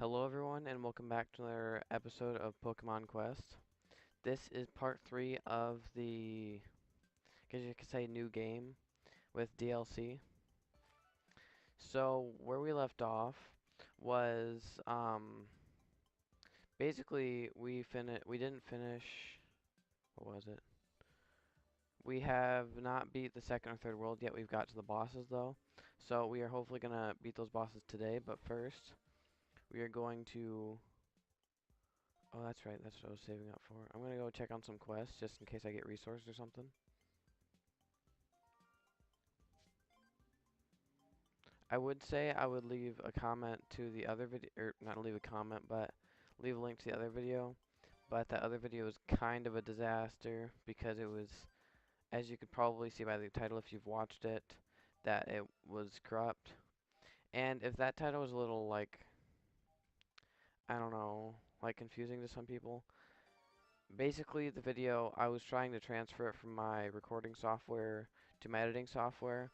Hello everyone and welcome back to another episode of Pokemon Quest. This is part 3 of the, I guess you could say, new game with DLC. So where we left off was basically we didn't finish, what was it? We have not beat the second or third world yet. We've got to the bosses though. So we are hopefully gonna beat those bosses today, but first we are going to Oh, that's right. That's what I was saving up for. I'm gonna go check on some quests just in case I get resources or something. I would say I would leave a comment to the other video, or not leave a comment, but leave a link to the other video. But that other video was kind of a disaster because it was, as you could probably see by the title if you've watched it, that it was corrupt. And if that title was a little like, I don't know, like confusing to some people, basically the video I was trying to transfer it from my recording software to my editing software,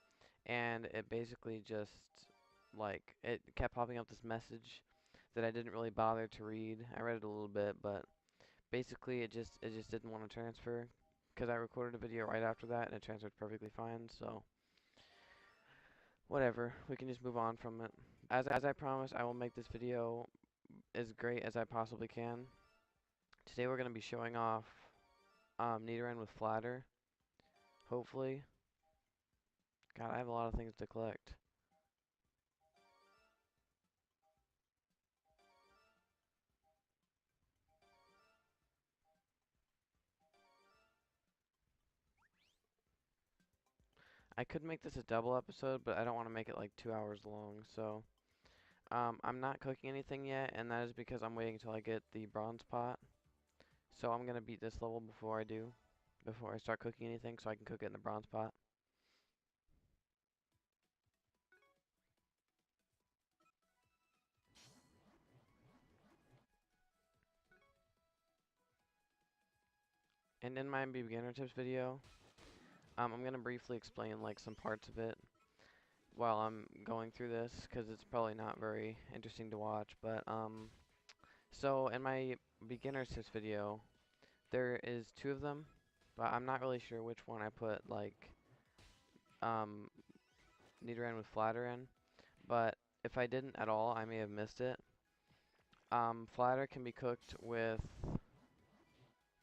and it basically just like it kept popping up this message that I didn't really bother to read. I read it a little bit, but basically it just didn't want to transfer because I recorded a video right after that and it transferred perfectly fine. So whatever, we can just move on from it. As I promised, I will make this video as great as I possibly can. Today we're going to be showing off Nidoran with Flatter, hopefully. God, I have a lot of things to collect. I could make this a double episode, but I don't want to make it like 2 hours long, so I'm not cooking anything yet, and that is because I'm waiting until I get the bronze pot. So I'm gonna beat this level before I start cooking anything, so I can cook it in the bronze pot. And in my beginner tips video, I'm gonna briefly explain like some parts of it while I'm going through this, because it's probably not very interesting to watch. But so in my beginner tips video, there is two of them, but I'm not really sure which one I put like um, Nidoran with Flatter in. But if I didn't at all, I may have missed it. Flatter can be cooked with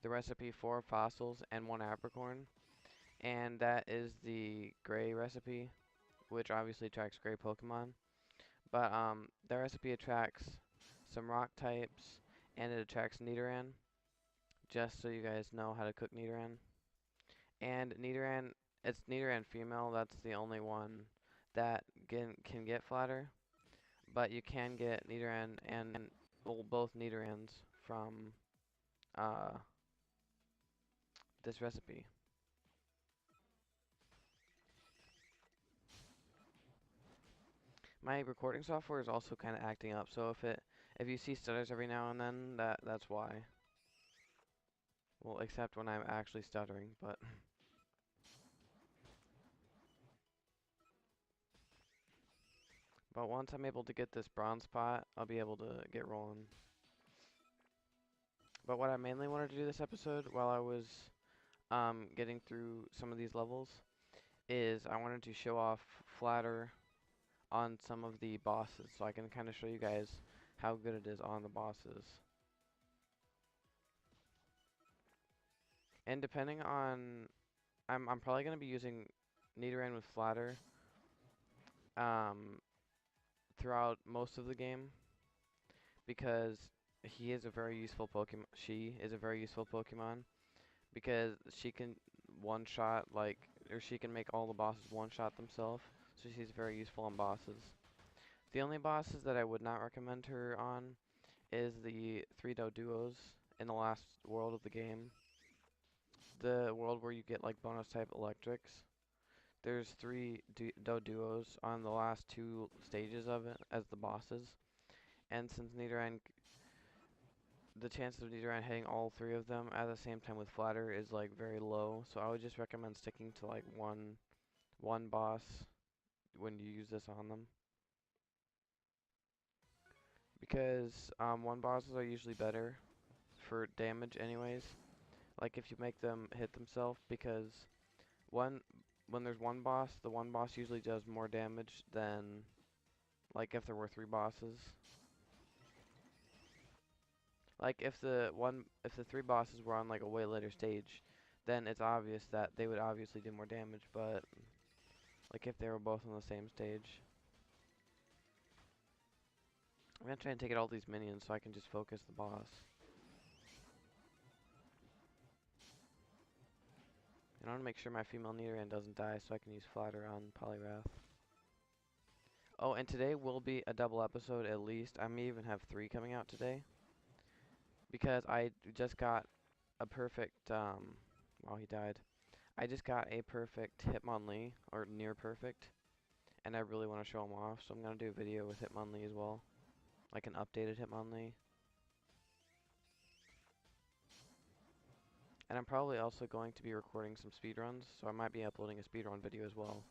the recipe 4 fossils and 1 apricorn, and that is the gray recipe, which obviously attracts gray Pokemon. But that recipe attracts some rock types, and it attracts Nidoran, just so you guys know how to cook Nidoran. And Nidoran, it's Nidoran female, that's the only one that can get Flatter. But you can get Nidoran and, well, both Nidorans from uh, this recipe. My recording software is also kind of acting up, so if you see stutters every now and then, that's why. Well, except when I'm actually stuttering, but but once I'm able to get this bronze pot, I'll be able to get rolling. But what I mainly wanted to do this episode while I was getting through some of these levels is I wanted to show off Flatter on some of the bosses, so I can kind of show you guys how good it is on the bosses. And depending on, I'm probably gonna be using Nidoran with Flatter um, throughout most of the game because he is a very useful Pokemon. She is a very useful Pokemon because she can one-shot like, or she can make all the bosses one-shot themselves. So she's very useful on bosses. The only bosses that I would not recommend her on is the 3 Doduos in the last world of the game. The world where you get like bonus type electrics. There's 3 Doduos on the last 2 stages of it as the bosses. And since Nidoran, the chances of Nidoran hitting all 3 of them at the same time with Flatter is like very low. So I would just recommend sticking to like one boss when you use this on them. because one bosses are usually better for damage anyways. Like if you make them hit themselves, because one when there's one boss, the one boss usually does more damage than like if there were three bosses. Like if the three bosses were on like a way later stage, then it's obvious that they would obviously do more damage, but like if they were both on the same stage. I'm gonna try and take out all these minions so I can just focus the boss. And I want to make sure my female Nidoran doesn't die so I can use Flatter on Poliwrath. Oh, and today will be a double episode at least. I may even have 3 coming out today. Because I just got a perfect, well, he died. I just got a perfect Hitmonlee, or near perfect. And I really want to show him off, so I'm going to do a video with Hitmonlee as well. Like an updated Hitmonlee. And I'm probably also going to be recording some speedruns, so I might be uploading a speedrun video as well.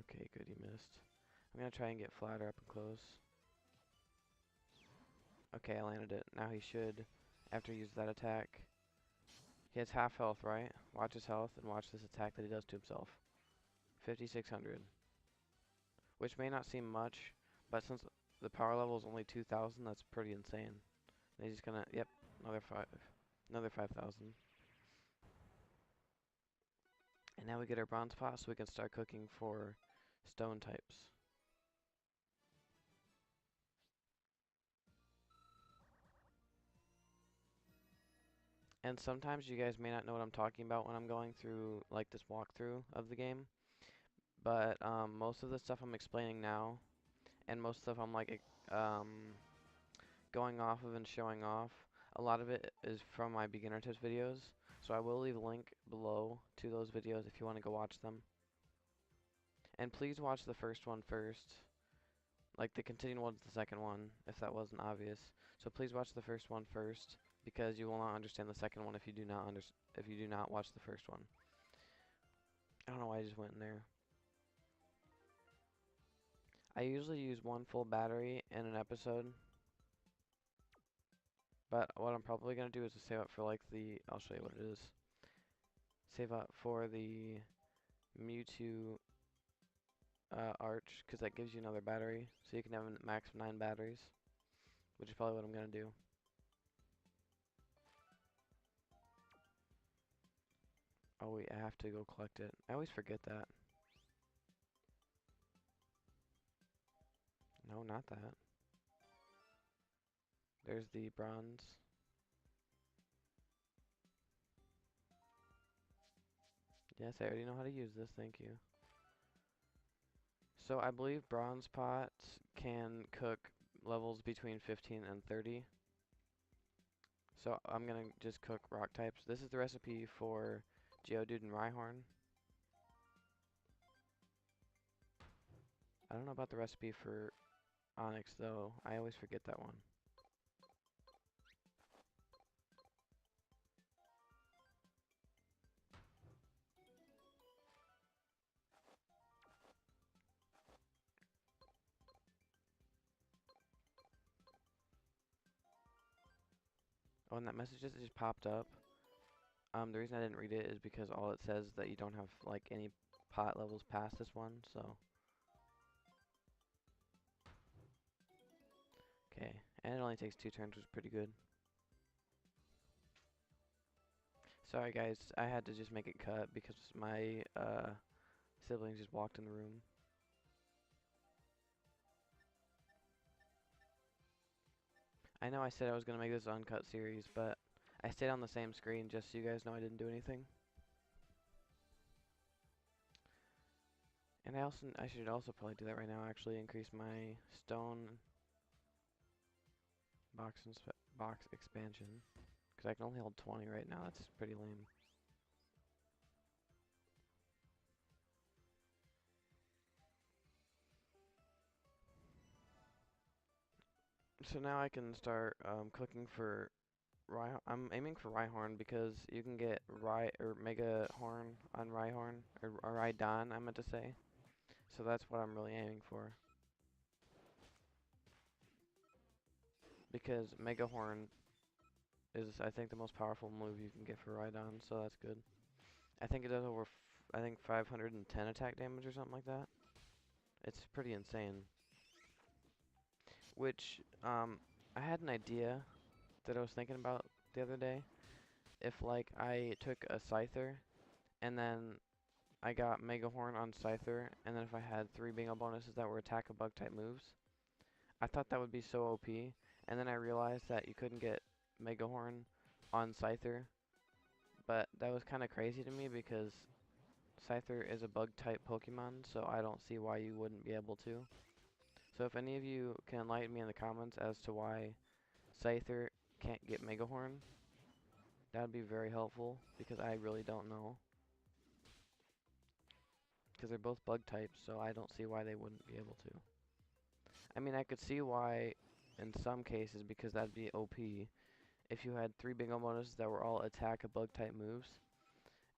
Okay, good, he missed. I'm gonna try and get Flatter up and close. Okay, I landed it. Now he should, after he uses that attack. He has half health, right? Watch his health and watch this attack that he does to himself. 5,600. Which may not seem much, but since the power level is only 2,000, that's pretty insane. And he's just gonna, yep, another 5,000. And now we get our bronze pot so we can start cooking for stone types. And sometimes you guys may not know what I'm talking about when I'm going through like this walkthrough of the game. But most of the stuff I'm explaining now, and most stuff I'm like going off of and showing off, a lot of it is from my beginner tips videos. So I will leave a link below to those videos if you want to go watch them. And please watch the first one first. Like the continuing one's the second one, if that wasn't obvious. So please watch the first one first, because you will not understand the second one if you do not watch the first one. I don't know why I just went in there. I usually use one full battery in an episode, but what I'm probably gonna do is to save up for like I'll show you what it is. Save up for the Mewtwo Arch, because that gives you another battery, so you can have a max of 9 batteries, which is probably what I'm gonna do. Oh wait, I have to go collect it. I always forget that. No, not that. There's the bronze. Yes, I already know how to use this, thank you. So I believe bronze pots can cook levels between 15 and 30. So I'm gonna just cook rock types. This is the recipe for Geodude and Rhyhorn. I don't know about the recipe for Onyx though. I always forget that one. Oh, and that message just popped up. The reason I didn't read it is because all it says is that you don't have like any pot levels past this one, so. Okay, and it only takes 2 turns, which is pretty good. Sorry guys, I had to just make it cut because my siblings just walked in the room. I know I said I was going to make this an uncut series, but I stayed on the same screen just so you guys know I didn't do anything. And I should also probably do that right now, actually increase my stone box expansion, because I can only hold 20 right now. That's pretty lame. So now I can start cooking for I'm aiming for Rhyhorn because you can get Mega Horn on Rhyhorn or Rhydon, I meant to say. So that's what I'm really aiming for. Because Mega Horn is, I think, the most powerful move you can get for Rhydon, so that's good. I think it does over, I think 510 attack damage or something like that. It's pretty insane. Which, I had an idea that I was thinking about the other day. If, like, I took a Scyther, and then I got Mega Horn on Scyther, and then if I had 3 bingo bonuses that were attack and bug type moves, I thought that would be so OP, and then I realized that you couldn't get Mega Horn on Scyther, but that was kind of crazy to me because Scyther is a bug type Pokemon, so I don't see why you wouldn't be able to. So if any of you can enlighten me in the comments as to why Scyther can't get Mega Horn, that would be very helpful because I really don't know. Because they're both bug types, so I don't see why they wouldn't be able to. I mean, I could see why in some cases, because that'd be OP. If you had 3 bingo bonuses that were all attack a bug type moves,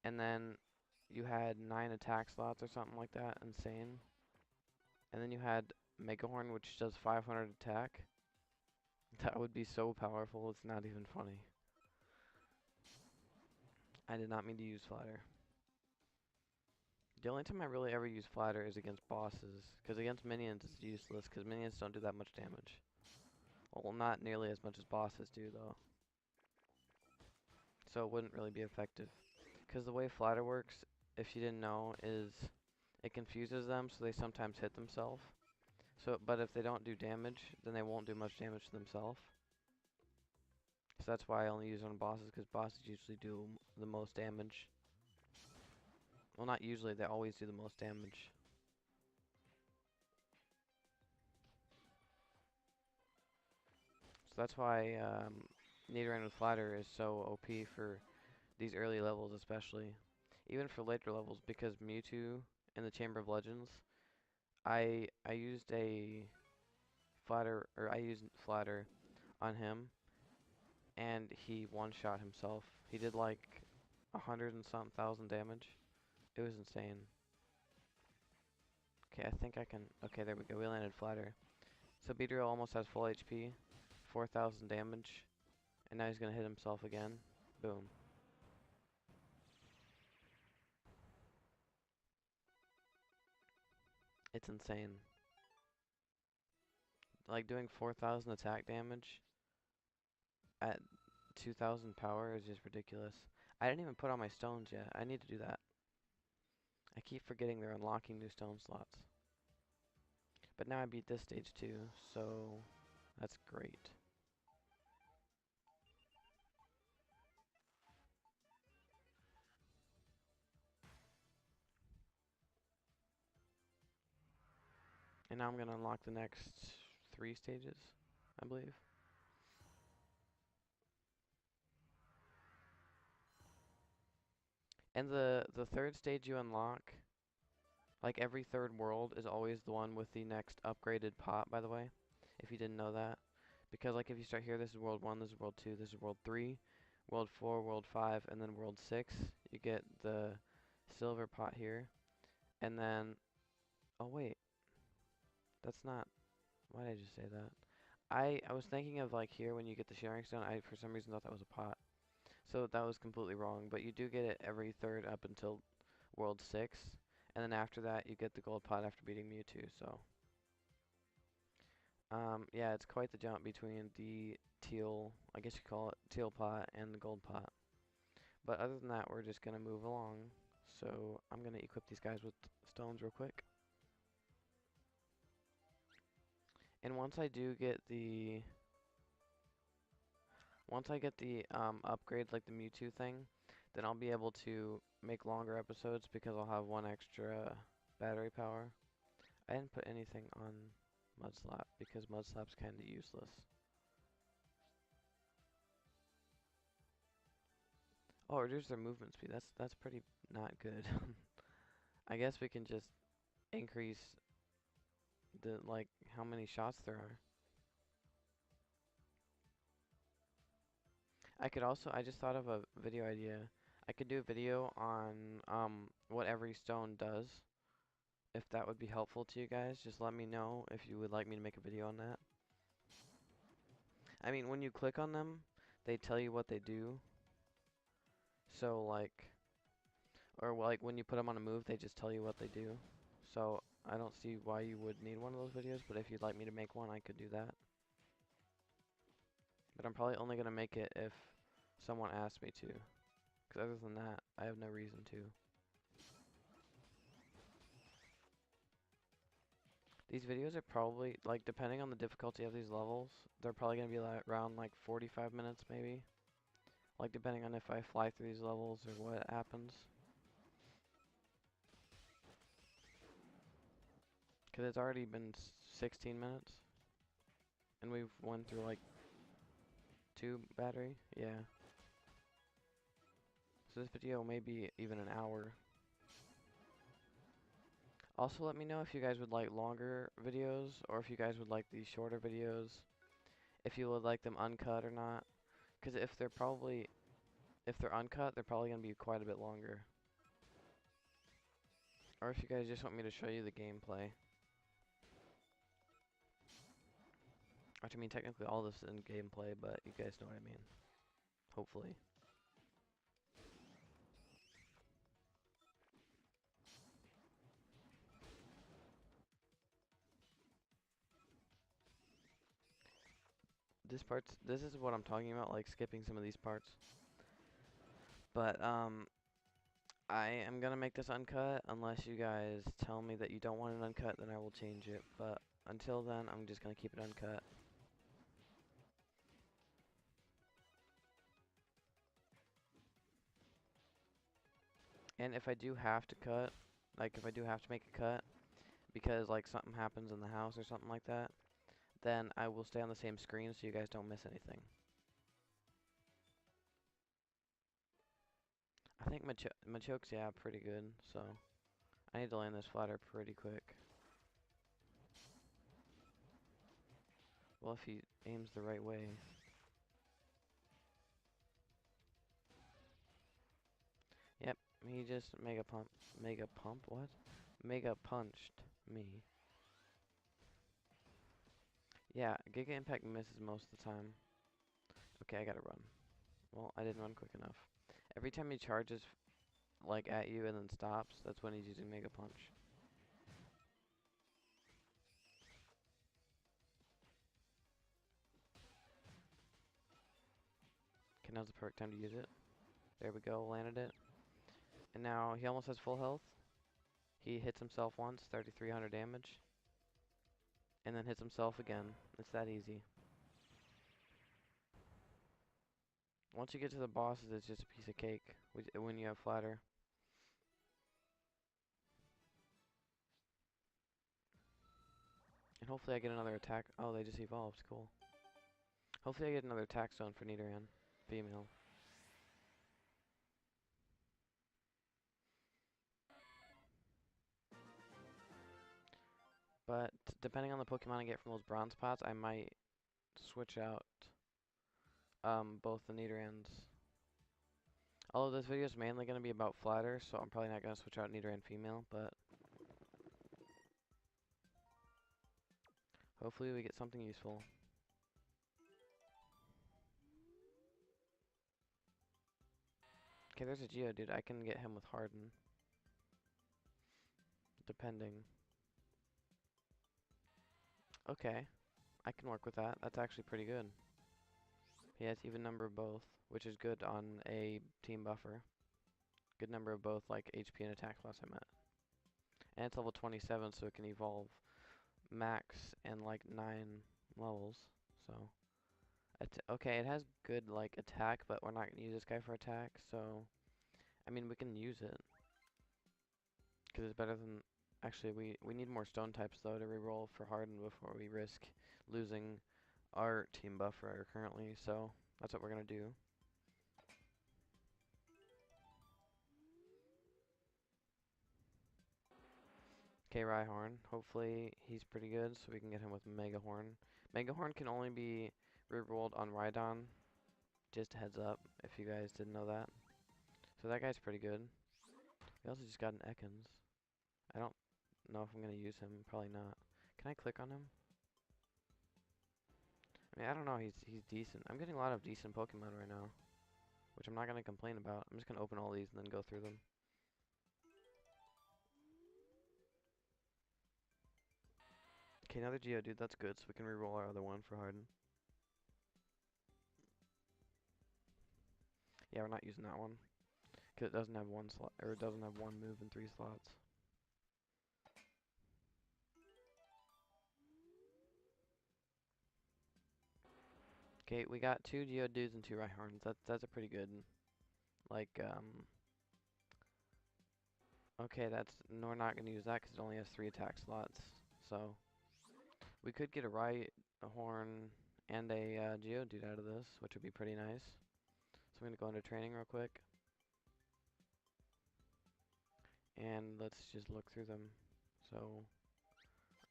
and then you had 9 attack slots or something like that, insane. And then you had Mega Horn, which does 500 attack. That would be so powerful, it's not even funny. I did not mean to use Flatter. The only time I really ever use Flatter is against bosses, because against minions it's useless, because minions don't do that much damage. Well, not nearly as much as bosses do, though. So it wouldn't really be effective. Because the way Flatter works, if you didn't know, is it confuses them, so they sometimes hit themselves. So, but if they don't do damage, then they won't do much damage to themselves. So that's why I only use it on bosses, because bosses usually do the most damage. Well, not usually, they always do the most damage. So that's why Nidoran with Flatter is so OP for these early levels especially. Even for later levels, because Mewtwo in the Chamber of Legends, I used a I used Flatter on him, and he one-shot himself. He did like 100 and something thousand damage. It was insane. Okay, I think I can. Okay, there we go. We landed Flatter. So Beedrill almost has full HP, 4,000 damage, and now he's gonna hit himself again. Boom. It's insane. Like doing 4,000 attack damage at 2,000 power is just ridiculous. I didn't even put on my stones yet. I need to do that. I keep forgetting they're unlocking new stone slots. But now I beat this stage too, so that's great. And now I'm going to unlock the next 3 stages, I believe. And the third stage you unlock, like every third world, is always the one with the next upgraded pot, by the way, if you didn't know that. Because like if you start here, this is world 1, this is world 2, this is world 3, world 4, world 5, and then world 6. You get the silver pot here. And then, oh wait, that's not, why did I just say that? I was thinking of like here when you get the sharing stone, I for some reason thought that was a pot. So that was completely wrong, but you do get it every third up until World 6, and then after that you get the gold pot after beating Mewtwo, so. Yeah, it's quite the jump between the teal, I guess you call it teal pot, and the gold pot. But other than that, we're just gonna move along. So I'm gonna equip these guys with stones real quick. And once I do get the Once I get the upgrades like the Mewtwo thing, then I'll be able to make longer episodes because I'll have 1 extra battery power. I didn't put anything on Mudslap because Mudslap's kind of useless. Oh, reduce their movement speed. That's pretty not good. I guess we can just increase the like how many shots there are. I just thought of a video idea. I could do a video on what every stone does. If that would be helpful to you guys, just let me know if you would like me to make a video on that. I mean, when you click on them, they tell you what they do. So like, or like when you put them on a move, they just tell you what they do. So I don't see why you would need one of those videos, but if you'd like me to make one, I could do that. But I'm probably only gonna make it if someone asks me to. Because other than that, I have no reason to. These videos are probably, like, depending on the difficulty of these levels, they're probably gonna be like around like 45 minutes maybe. Like, depending on if I fly through these levels or what happens. Because it's already been 16 minutes. And we've went through like 2 battery. Yeah. So this video may be even an hour. Also, let me know if you guys would like longer videos or if you guys would like these shorter videos. If you would like them uncut or not. Because if they're uncut, they're probably going to be quite a bit longer. Or if you guys just want me to show you the gameplay. Which, I mean, technically all this is in gameplay, but you guys know what I mean. Hopefully. This is what I'm talking about, like skipping some of these parts. But, I am gonna make this uncut unless you guys tell me that you don't want it uncut, then I will change it. But until then, I'm just gonna keep it uncut. And if I do have to cut, like if I do have to make a cut, because like something happens in the house or something like that, then I will stay on the same screen so you guys don't miss anything. I think Machoke's, yeah, pretty good, so I need to land this flatter pretty quick. Well, if he aims the right way. Yep, he just mega pump, what? Mega punched me. Yeah, Giga Impact misses most of the time. Okay, I gotta run. Well, I didn't run quick enough. Every time he charges, like, at you and then stops, that's when he's using Mega Punch. Okay, now's the perfect time to use it. There we go, landed it. And now he almost has full health. He hits himself once, 3,300 damage. And then hits himself again. It's that easy. Once you get to the bosses, it's just a piece of cake when you have flatter. And hopefully I get another attack. Oh, they just evolved. Cool. Hopefully I get another attack zone for Nidoran. Female. But depending on the Pokemon I get from those bronze pots, I might switch out both the Nidorans. Although this video is mainly going to be about flatter, so I'm probably not going to switch out Nidoran female, but hopefully we get something useful. Okay, there's a Geodude. I can get him with Harden. Depending. Okay, I can work with that. That's actually pretty good. He has even number of both, which is good on a team buffer. Good number of both, like HP and attack last I met. And it's level 27, so it can evolve max and like 9 levels. So, okay, it has good like attack, but we're not gonna use this guy for attack. So, I mean, we can use it because it's better than. Actually, we need more stone types though to reroll for Harden before we risk losing our team buffer currently. So that's what we're gonna do. Okay, Rhyhorn. Hopefully he's pretty good, so we can get him with Megahorn. Megahorn can only be rerolled on Rhydon, Just a heads up if you guys didn't know that. So that guy's pretty good. We also just got an Ekans. I don't know if I'm gonna use him. Probably not. Can I click on him? I mean, I don't know. He's decent. I'm getting a lot of decent Pokemon right now, which I'm not gonna complain about. I'm just gonna open all these and then go through them. Okay, another Geodude. That's good. So we can reroll our other one for Harden. Yeah, we're not using that one because it doesn't have one slot, or it doesn't have one move in 3 slots. Okay, we got 2 Geodudes and 2 Rhyhorns. That's a pretty good, like, okay, no, we're not gonna use that because it only has 3 attack slots. So we could get a Rhyhorn and a Geodude out of this, which would be pretty nice. So I'm gonna go into training real quick, and let's just look through them. So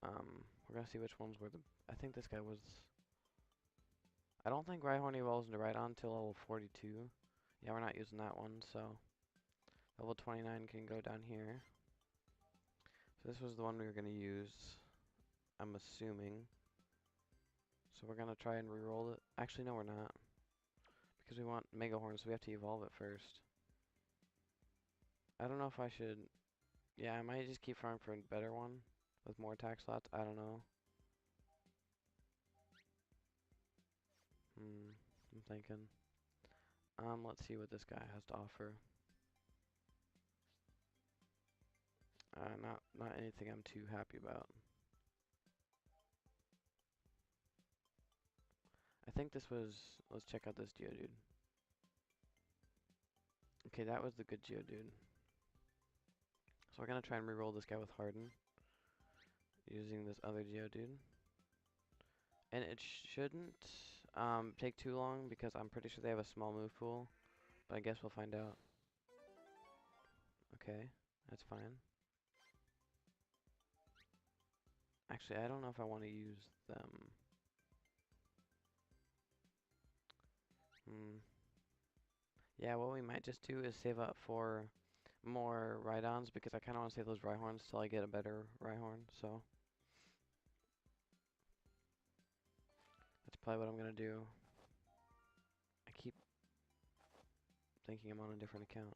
we're gonna see which ones were the. I think this guy was. I don't think Rhyhorn evolves into Rhydon until level 42. Yeah, we're not using that one, so level 29 can go down here. So this was the one we were going to use, I'm assuming. So we're going to try and reroll it. Actually, no, we're not. Because we want Mega Horn, so we have to evolve it first. I don't know if I should. Yeah, I might just keep farming for a better one with more attack slots. I don't know. I'm thinking. Let's see what this guy has to offer. Not anything I'm too happy about. I think this was. Let's check out this Geodude. Okay, that was the good Geodude. So we're gonna try and reroll this guy with Harden using this other Geodude. And it shouldn't take too long because I'm pretty sure they have a small move pool. But I guess we'll find out. Okay, that's fine. Actually, I don't know if I want to use them. Yeah, what we might just do is save up for more Rhydons because I kind of want to save those Rhyhorns till I get a better Rhyhorn, so that's probably what I'm gonna do. I keep thinking I'm on a different account.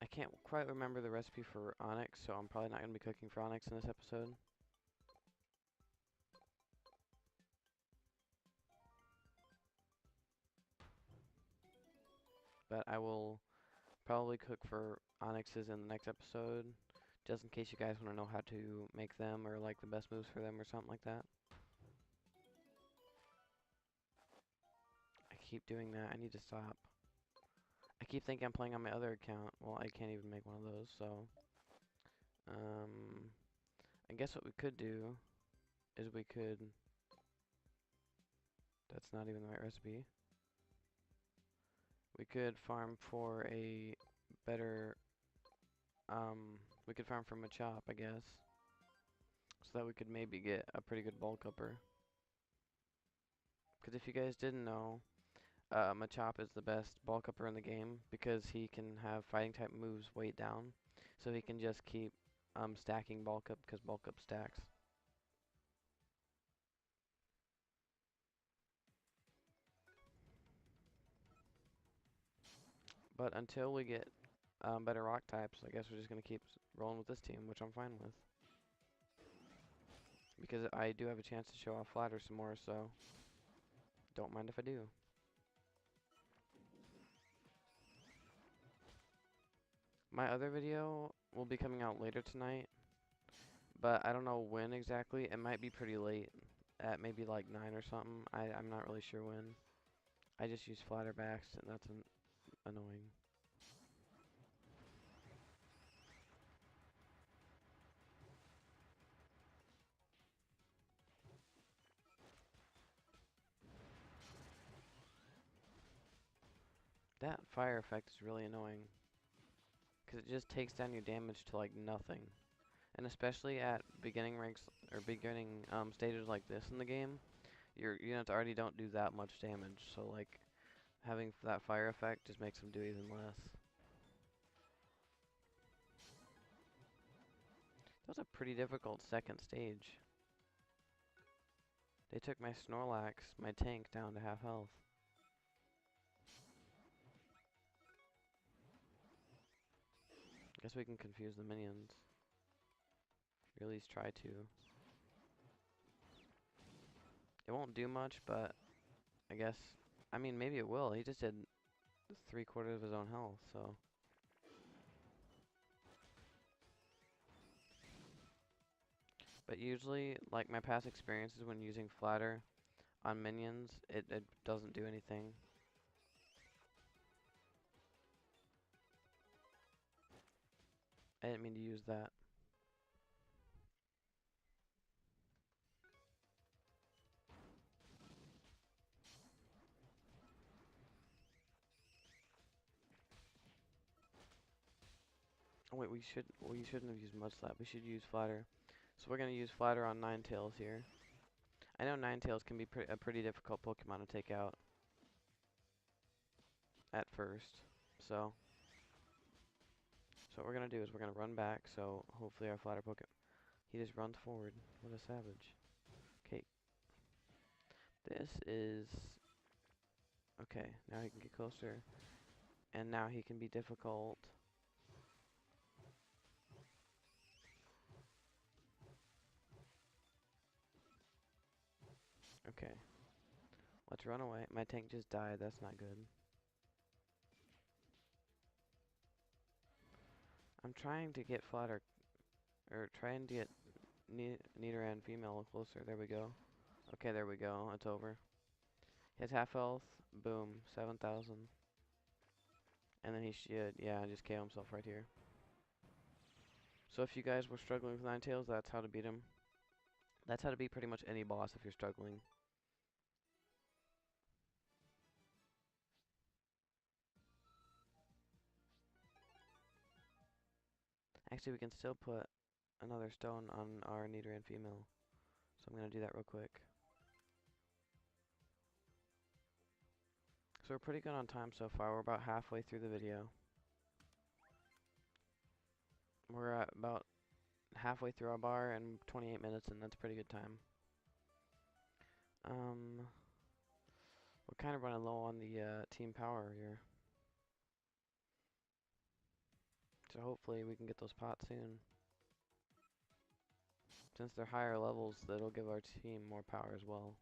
I can't quite remember the recipe for Onyx, so I'm probably not gonna be cooking for Onyx in this episode. But I will probably cook for Onyxes in the next episode, just in case you guys want to know how to make them or like the best moves for them or something like that. I keep doing that. I need to stop. I keep thinking I'm playing on my other account. Well, I can't even make one of those, so I guess what we could do is we could. That's not even the right recipe. We could farm for a better. We could farm for Machop, I guess, so that we could maybe get a pretty good bulk upper. Because if you guys didn't know, Machop is the best bulk upper in the game because he can have fighting type moves weight down, so he can just keep stacking bulk up because bulk up stacks. But until we get better rock types, I guess we're just gonna keep rolling with this team, which I'm fine with. Because I do have a chance to show off Flatter some more, so don't mind if I do. My other video will be coming out later tonight, but I don't know when exactly. It might be pretty late, at maybe like 9 or something. I'm not really sure when. I just use Flatterbacks, and that's annoying. That fire effect is really annoying, because it just takes down your damage to like nothing. And especially at beginning ranks or beginning stages like this in the game, your units already don't do that much damage. So like having that fire effect just makes them do even less. That was a pretty difficult second stage. They took my Snorlax, my tank, down to half health. Guess we can confuse the minions. Or at least try to. It won't do much, but I guess, I mean, maybe it will. He just did 3/4 of his own health, so. But usually, like my past experiences when using Flatter on minions, it doesn't do anything. I didn't mean to use that. Oh wait, we shouldn't have used Mudslap. We should use Flatter. So we're gonna use Flatter on Ninetales here. I know Ninetales can be a pretty difficult Pokemon to take out at first. So what we're gonna do is we're gonna run back. So hopefully our Flatter Pokemon. He just runs forward. What a savage. Okay. This is okay. Now he can get closer, and now he can be difficult. Okay. Let's run away. My tank just died. That's not good. I'm trying to get Flatter, or trying to get Nidoran female closer. There we go. Okay, there we go. It's over. He has half health. Boom. 7,000. And then he should, yeah, just KO himself right here. So if you guys were struggling with Ninetales, that's how to beat him. That's how to beat pretty much any boss if you're struggling. Actually, we can still put another stone on our Nidoran female. So I'm going to do that real quick. So we're pretty good on time so far. We're about halfway through the video. We're at about halfway through our bar and 28 minutes, and that's pretty good time. We're kind of running low on the team power here. So hopefully we can get those pots soon. Since they're higher levels, that'll give our team more power as well.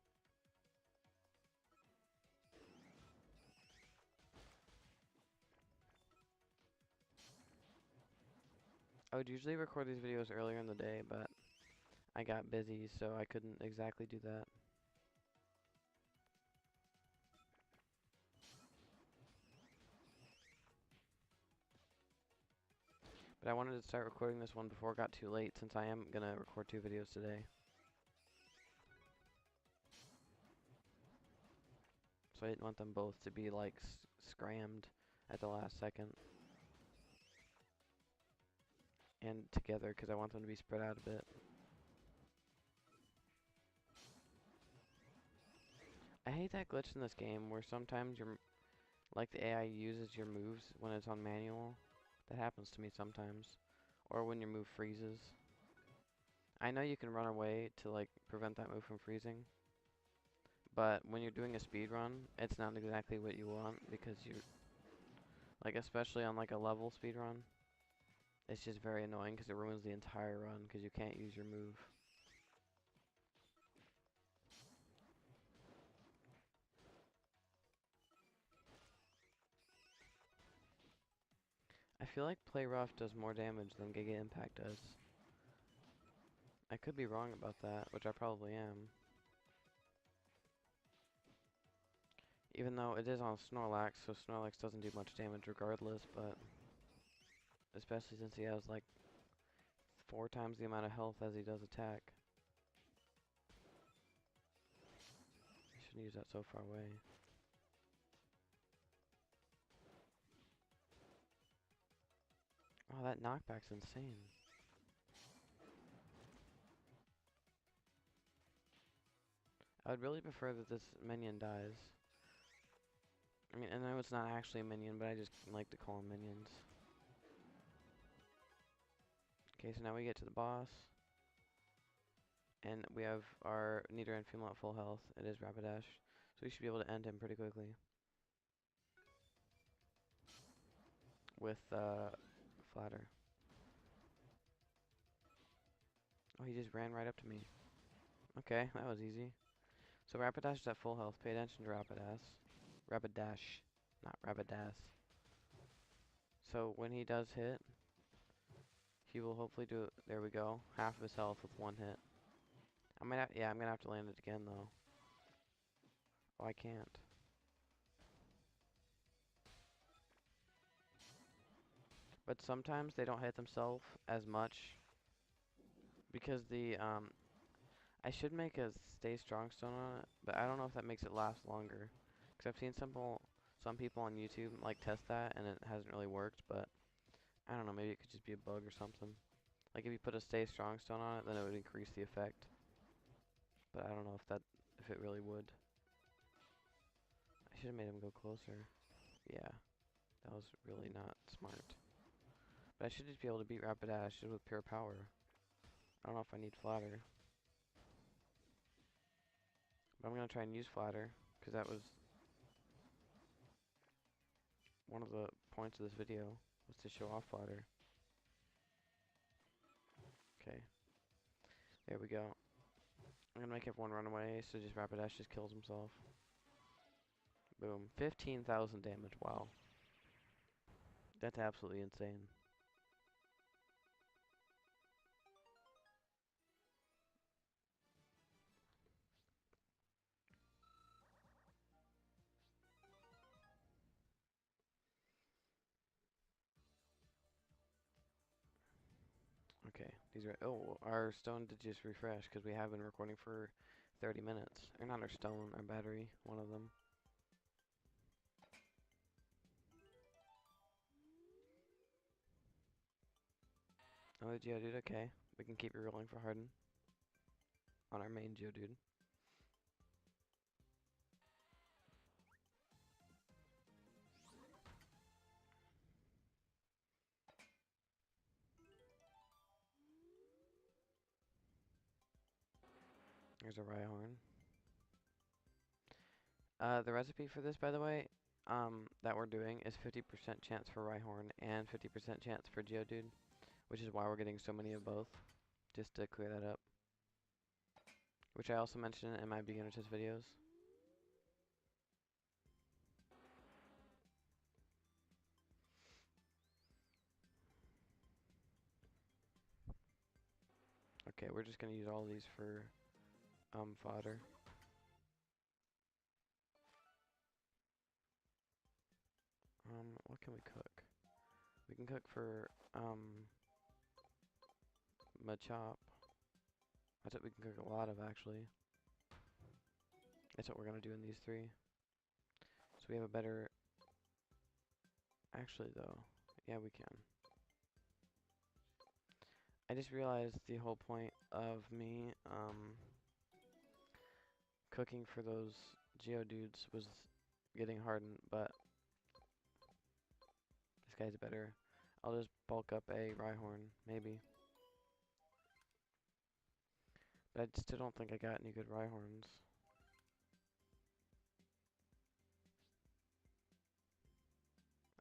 I would usually record these videos earlier in the day, but I got busy, so I couldn't exactly do that. But I wanted to start recording this one before it got too late, since I am going to record 2 videos today. So I didn't want them both to be like scrammed at the last second. And together, because I want them to be spread out a bit. I hate that glitch in this game where sometimes like the AI uses your moves when it's on manual. That happens to me sometimes. Or when your move freezes. I know you can run away to like prevent that move from freezing. But when you're doing a speed run, it's not exactly what you want because you're like, especially on like a level speed run, it's just very annoying because it ruins the entire run because you can't use your move. I feel like Play Rough does more damage than Giga Impact does. I could be wrong about that, which I probably am. Even though it is on Snorlax, so Snorlax doesn't do much damage regardless, but especially since he has like 4 times the amount of health as he does attack. I shouldn't use that so far away. Oh, that knockback's insane. I'd really prefer that this minion dies. I mean, I know it's not actually a minion, but I just like to call them minions. Okay, so now we get to the boss. And we have our Nidoran female at full health. It is Rapidash. So we should be able to end him pretty quickly. With, Flatter. Oh, he just ran right up to me. Okay, that was easy. So Rapidash is at full health. Pay attention to Rapidash. Rapidash, not Rapidash. So when he does hit, he will hopefully do, there we go, half of his health with one hit. Yeah, I'm gonna have to land it again though. Oh, I can't. But sometimes they don't hit themselves as much because I should make a stay strong stone on it, but I don't know if that makes it last longer. Because I've seen some people on YouTube like test that and it hasn't really worked, but I don't know, maybe it could just be a bug or something. Like if you put a stay strong stone on it, then it would increase the effect. But I don't know if it really would. I should have made him go closer. Yeah, that was really not smart. But I should just be able to beat Rapidash just with pure power. I don't know if I need Flatter. But I'm gonna try and use Flatter, because that was one of the points of this video, was to show off Flatter. Okay. There we go. I'm gonna make everyone run away, so just Rapidash just kills himself. Boom. 15,000 damage, wow. That's absolutely insane. Okay, these are, oh, our stone did just refresh, because we have been recording for 30 minutes. Or not our stone, our battery, one of them. Oh, the Geodude, okay. We can keep it rolling for Harden. On our main Geodude. There's a Rhyhorn. The recipe for this, by the way, that we're doing is 50% chance for Rhyhorn and 50% chance for Geodude, which is why we're getting so many of both, just to clear that up. Which I also mentioned in my beginner test videos. Okay, we're just gonna use all these for, fodder. What can we cook? We can cook for, Machop. That's what we can cook a lot of, actually. That's what we're gonna do in these three. So we have a better... Actually, though, yeah, we can. I just realized the whole point of me, cooking for those Geodudes was getting hardened, but this guy's better. I'll just bulk up a Rhyhorn, maybe. But I still don't think I got any good Rhyhorns.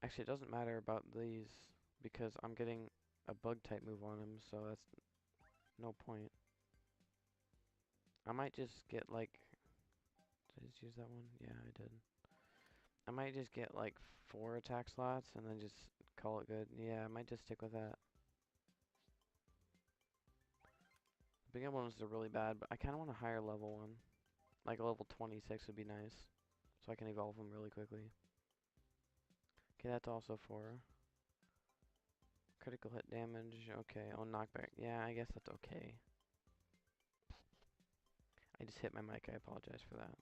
Actually, it doesn't matter about these, because I'm getting a bug type move on him, so that's no point. I might just get like... Did I just use that one? Yeah, I did. I might just get like 4 attack slots and then just call it good. Yeah, I might just stick with that. The beginner ones are really bad, but I kind of want a higher level one. Like a level 26 would be nice, so I can evolve them really quickly. Okay, that's also 4. Critical hit damage, okay. Oh, knockback. Yeah, I guess that's okay. I just hit my mic, I apologize for that.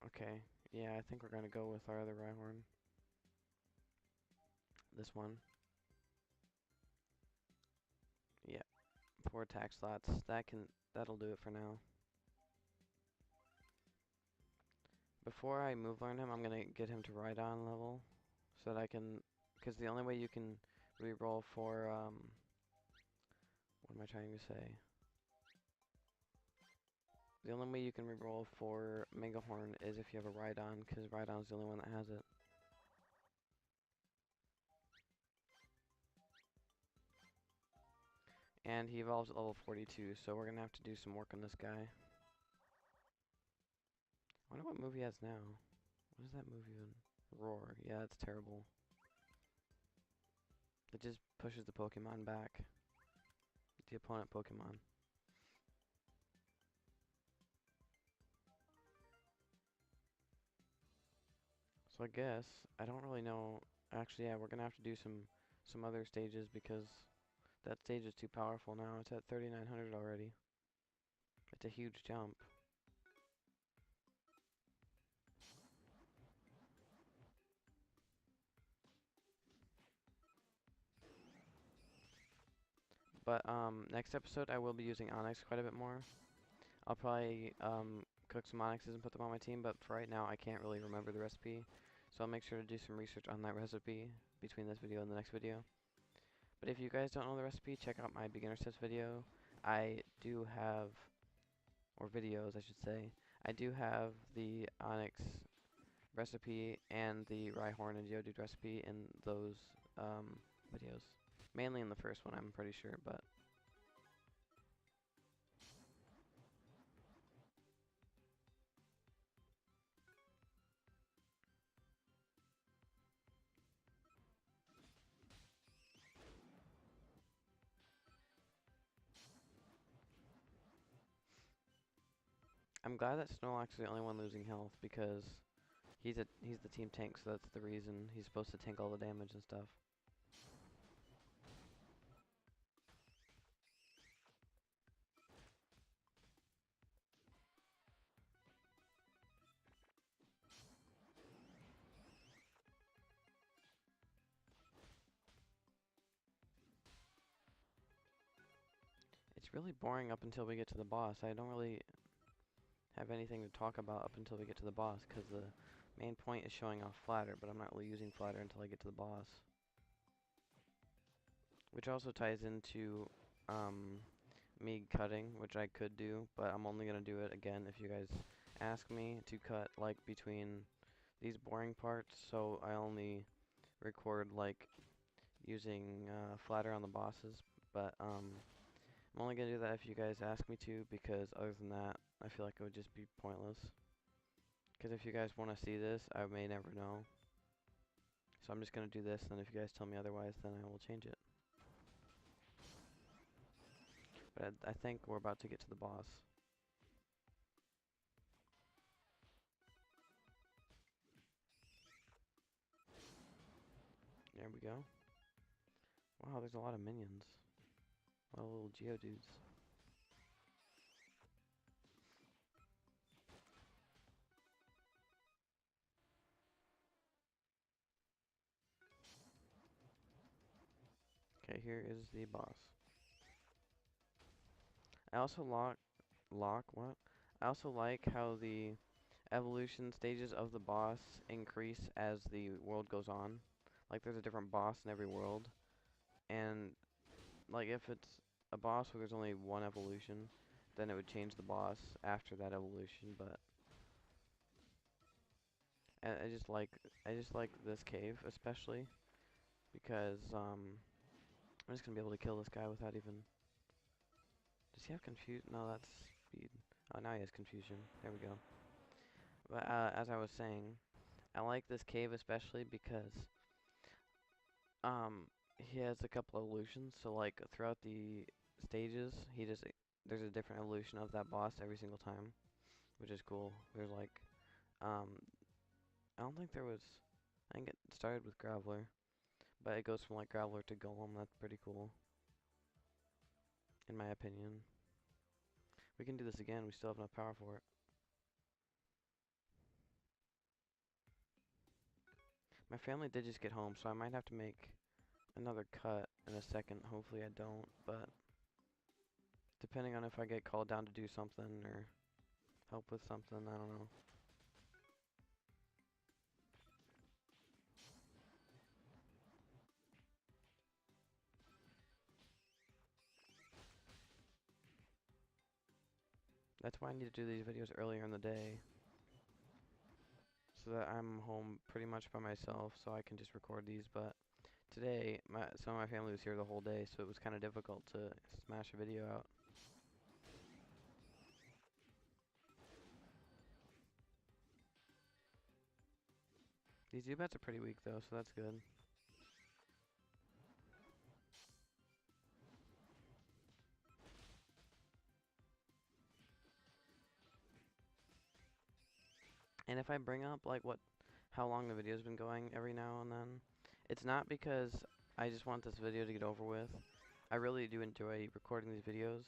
Okay, yeah, I think we're gonna go with our other Rhyhorn. This one. Yeah. 4 attack slots. That'll do it for now. Before I move learn him, I'm gonna get him to Rhydon level, so that I can, because the only way you can reroll for, what am I trying to say? The only way you can reroll for Megahorn is if you have a Rhydon, because Rhydon's the only one that has it. And he evolves at level 42, so we're gonna have to do some work on this guy. I wonder what move he has now. What is that move even? Roar. Yeah, that's terrible. It just pushes the Pokemon back. The opponent Pokemon. So I guess, I don't really know. Actually, yeah, we're gonna have to do some other stages because that stage is too powerful now. It's at 3,900 already. It's a huge jump. But next episode I will be using Onyx quite a bit more. I'll probably cook some Onyxes and put them on my team, but for right now I can't really remember the recipe. So I'll make sure to do some research on that recipe between this video and the next video. But if you guys don't know the recipe, check out my beginner tips video. I do have, or videos I should say, I do have the Onyx recipe and the Rhyhorn and Geodude recipe in those videos. Mainly in the first one, I'm pretty sure, but I'm glad that Snorlax is the only one losing health because he's the team tank, so that's the reason he's supposed to tank all the damage and stuff. It's really boring up until we get to the boss. I don't really have anything to talk about up until we get to the boss because the main point is showing off Flatter, but I'm not really using Flatter until I get to the boss. Which also ties into me cutting, which I could do, but I'm only going to do it again if you guys ask me to cut like between these boring parts, so I only record like using Flatter on the bosses, but I'm only going to do that if you guys ask me to, because other than that, I feel like it would just be pointless. Because if you guys want to see this, I may never know. So I'm just going to do this, and if you guys tell me otherwise, then I will change it. But I think we're about to get to the boss. There we go. Wow, there's a lot of minions. A lot of little Geodudes. Okay, here is the boss. I also what? I also like how the evolution stages of the boss increase as the world goes on. Like there's a different boss in every world. And like if it's a boss where there's only one evolution, then it would change the boss after that evolution, but I just like this cave especially because I'm just gonna be able to kill this guy without even. Does he have confusion? No, that's speed. Oh, now he has confusion. There we go. But as I was saying, I like this cave especially because he has a couple evolutions. So like throughout the stages, there's a different evolution of that boss every single time, which is cool. There's like um I don't think there was. I think it started with Graveler, but it goes from like Graveler to Golem. That's pretty cool, in my opinion. We can do this again. We still have enough power for it. My family did just get home, so I might have to make another cut in a second. Hopefully I don't, but depending on if I get called down to do something or help with something, I don't know. That's why I need to do these videos earlier in the day, so that I'm home pretty much by myself, so I can just record these. But today, some of my family was here the whole day, so it was kind of difficult to smash a video out. These Zubats are pretty weak though, so that's good. And if I bring up like how long the video's been going every now and then, it's not because I just want this video to get over with. I really do enjoy recording these videos.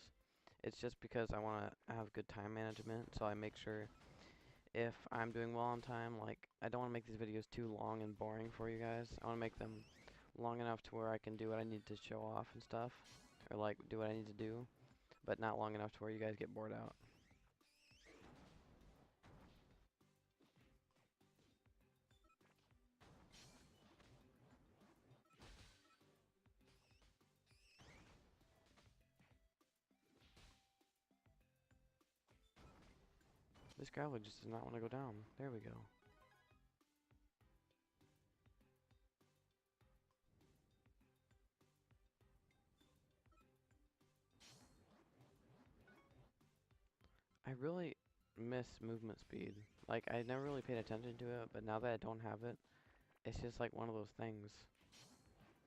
It's just because I want to have good time management, so I make sure if I'm doing well on time, like I don't want to make these videos too long and boring for you guys. I want to make them long enough to where I can do what I need to show off and stuff, or like do what I need to do, but not long enough to where you guys get bored out. This gravel just does not want to go down. There we go. I really miss movement speed. Like, I never really paid attention to it, but now that I don't have it, it's just like one of those things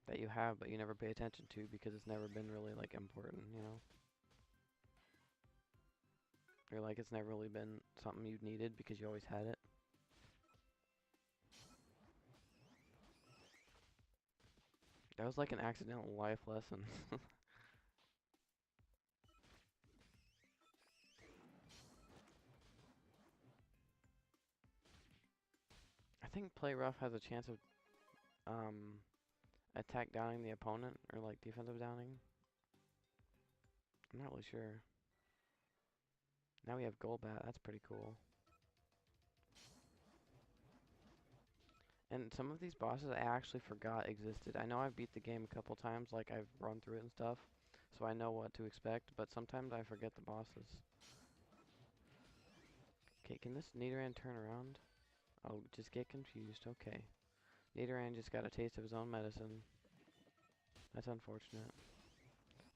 that you have but you never pay attention to because it's never been really like important, you know? Or like it's never really been something you needed because you always had it. That was like an accidental life lesson. I think play rough has a chance of um attack downing the opponent or like defensive downing. I'm not really sure. Now we have Golbat, that's pretty cool. And some of these bosses I actually forgot existed. I know I've beat the game a couple times, like I've run through it and stuff, so I know what to expect, but sometimes I forget the bosses. Okay, can this Nidoran turn around? Oh, just get confused, okay. Nidoran just got a taste of his own medicine. That's unfortunate.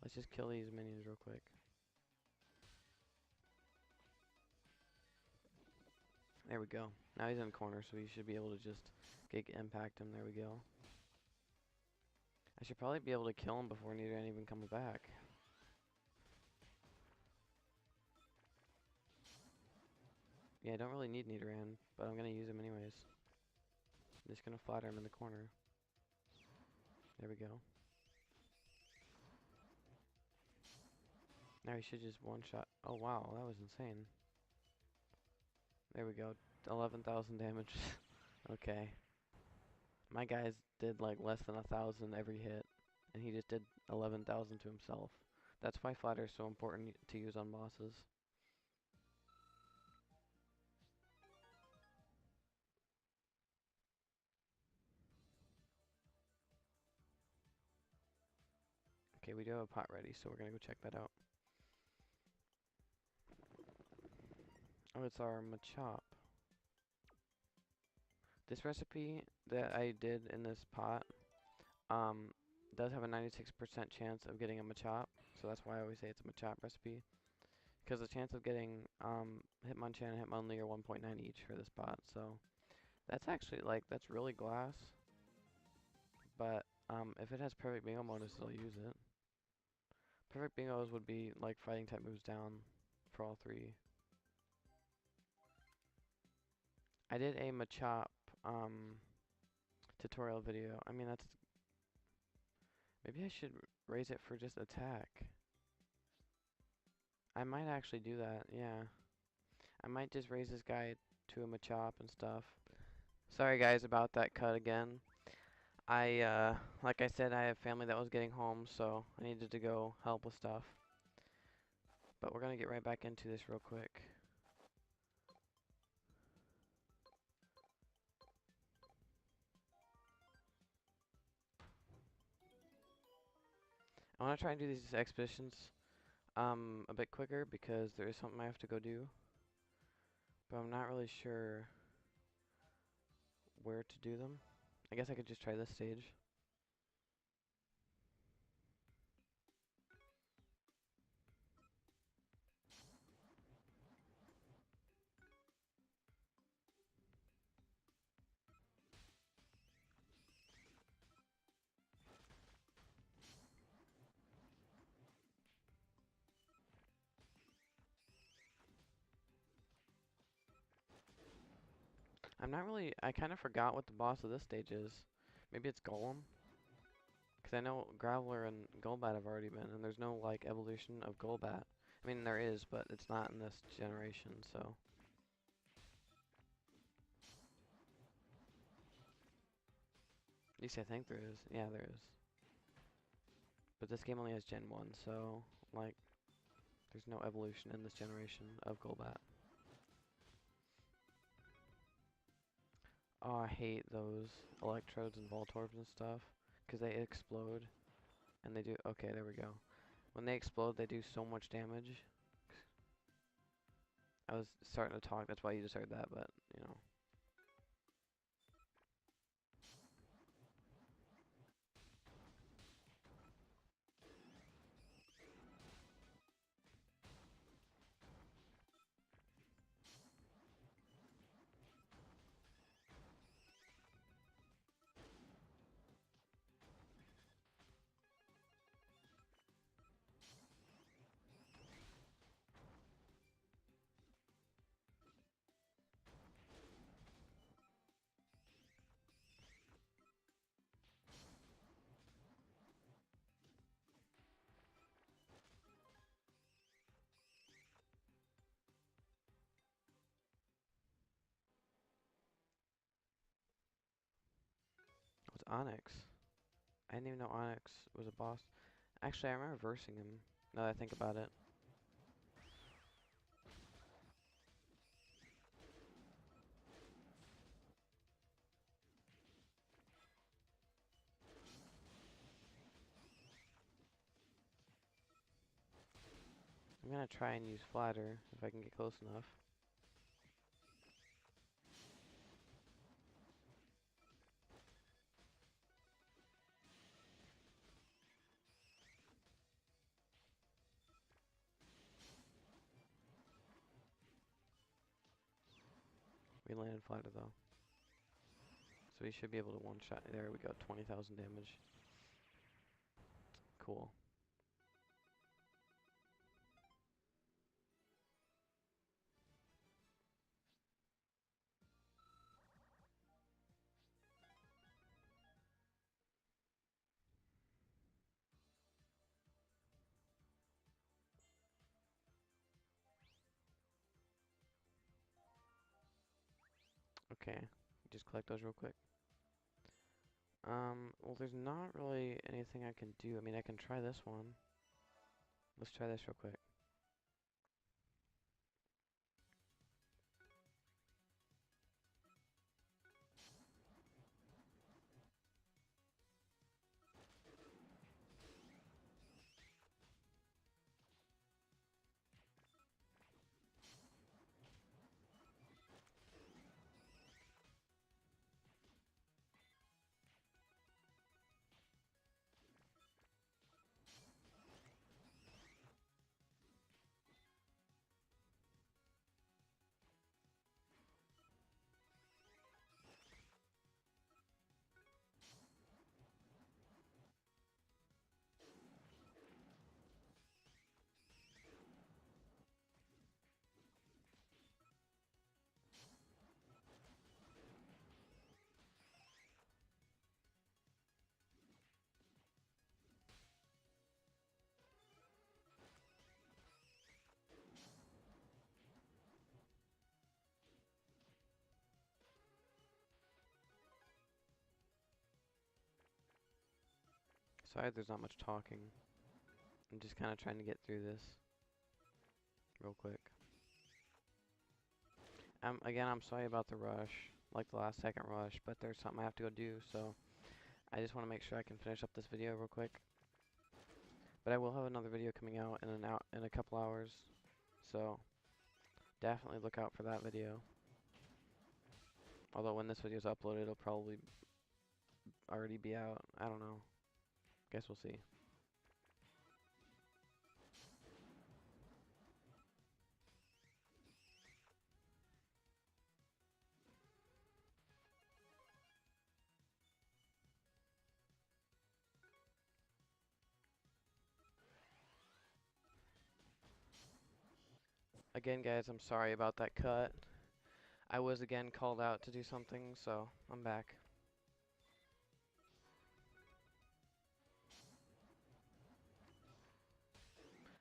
Let's just kill these minions real quick. There we go. Now he's in the corner, so he should be able to just impact him. There we go. I should probably be able to kill him before Nidoran even comes back. Yeah, I don't really need Nidoran, but I'm gonna use him anyways. I'm just gonna flatter him in the corner. There we go. Now he should just one-shot. Oh wow, that was insane. There we go. 11,000 damage. Okay. My guys did like less than 1,000 every hit, and he just did 11,000 to himself. That's why flatter is so important to use on bosses. Okay, we do have a pot ready, so we're gonna go check that out. Oh, it's our Machop. This recipe that I did in this pot does have a 96% chance of getting a Machop, so that's why I always say it's a Machop recipe. Because the chance of getting Hitmonchan and Hitmonlee are 1.9 each for this pot, so that's actually like that's really glass. But if it has Perfect Bingo mode, I'll use it. Perfect Bingos would be like fighting type moves down for all three. I did a Machop tutorial video. I mean, that's maybe I should raise it for just attack. I might actually do that, yeah. I might just raise this guy to a Machop and stuff. Sorry guys about that cut again. Like I said, I have family that was getting home, so I needed to go help with stuff. But we're gonna get right back into this real quick. I want to try and do these expeditions a bit quicker because there is something I have to go do. But I'm not really sure where to do them. I guess I could just try this stage. I kind of forgot what the boss of this stage is. Maybe it's Golem? Because I know Graveler and Golbat have already been, and there's no, like, evolution of Golbat. I mean, there is, but it's not in this generation, so. At least I think there is. Yeah, there is. But this game only has Gen 1, so, like, there's no evolution in this generation of Golbat. Oh, I hate those Electrodes and Voltorbs and stuff, because they explode, and they do, okay, there we go. When they explode, they do so much damage. I was starting to talk, that's why you just heard that, but, you know. What's Onyx? I didn't even know Onyx was a boss. Actually, I remember versing him, now that I think about it. I'm gonna try and use Flatter, if I can get close enough. We landed Flatter though. So we should be able to one-shot. There we go, 20,000 damage. Cool. Okay, just collect those real quick. Well, there's not really anything I can do. I mean, I can try this one. Let's try this real quick. Sorry, there's not much talking. I'm just kind of trying to get through this. real quick. Again, I'm sorry about the rush, like the last second rush, but there's something I have to go do, so I just want to make sure I can finish up this video real quick. But I will have another video coming out in a couple hours, so definitely look out for that video. Although when this video is uploaded, it'll probably already be out. I don't know. Guess we'll see. Again, guys, I'm sorry about that cut. I was again called out to do something, so I'm back.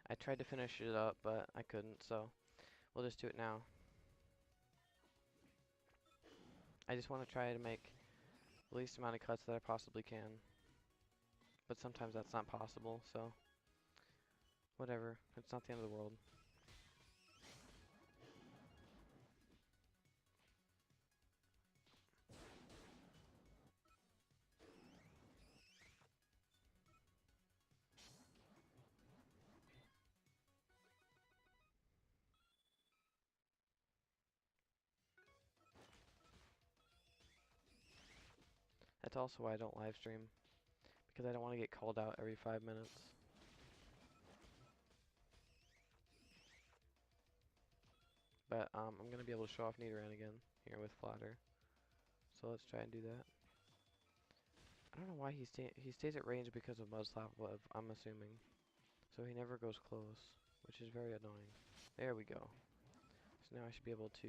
I tried to finish it up, but I couldn't, so we'll just do it now. I just want to try to make the least amount of cuts that I possibly can. But sometimes that's not possible, so whatever. It's not the end of the world. That's also why I don't live stream, because I don't want to get called out every 5 minutes. But I'm going to be able to show off Nidoran again here with Flatter. So let's try and do that. I don't know why he stays at range because of Mudslap Web, I'm assuming. So he never goes close, which is very annoying. There we go. So now I should be able to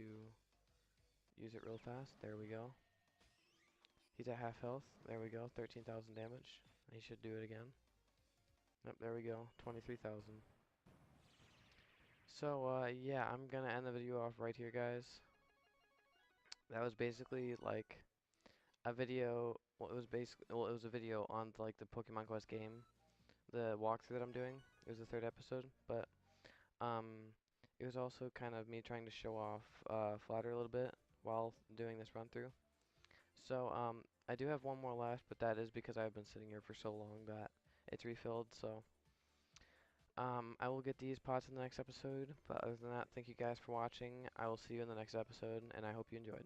use it real fast. There we go. He's at half health. There we go. 13,000 damage. He should do it again. Yep, there we go. 23,000. So, yeah, I'm gonna end the video off right here, guys. That was basically like a video. Well, it was a video on like the Pokemon Quest game, the walkthrough that I'm doing. It was the 3rd episode, but um, it was also kind of me trying to show off Flatter a little bit while doing this run through. So I do have one more left, but that is because I've been sitting here for so long that it's refilled. So I will get these pots in the next episode. But other than that, thank you guys for watching. I will see you in the next episode, and I hope you enjoyed.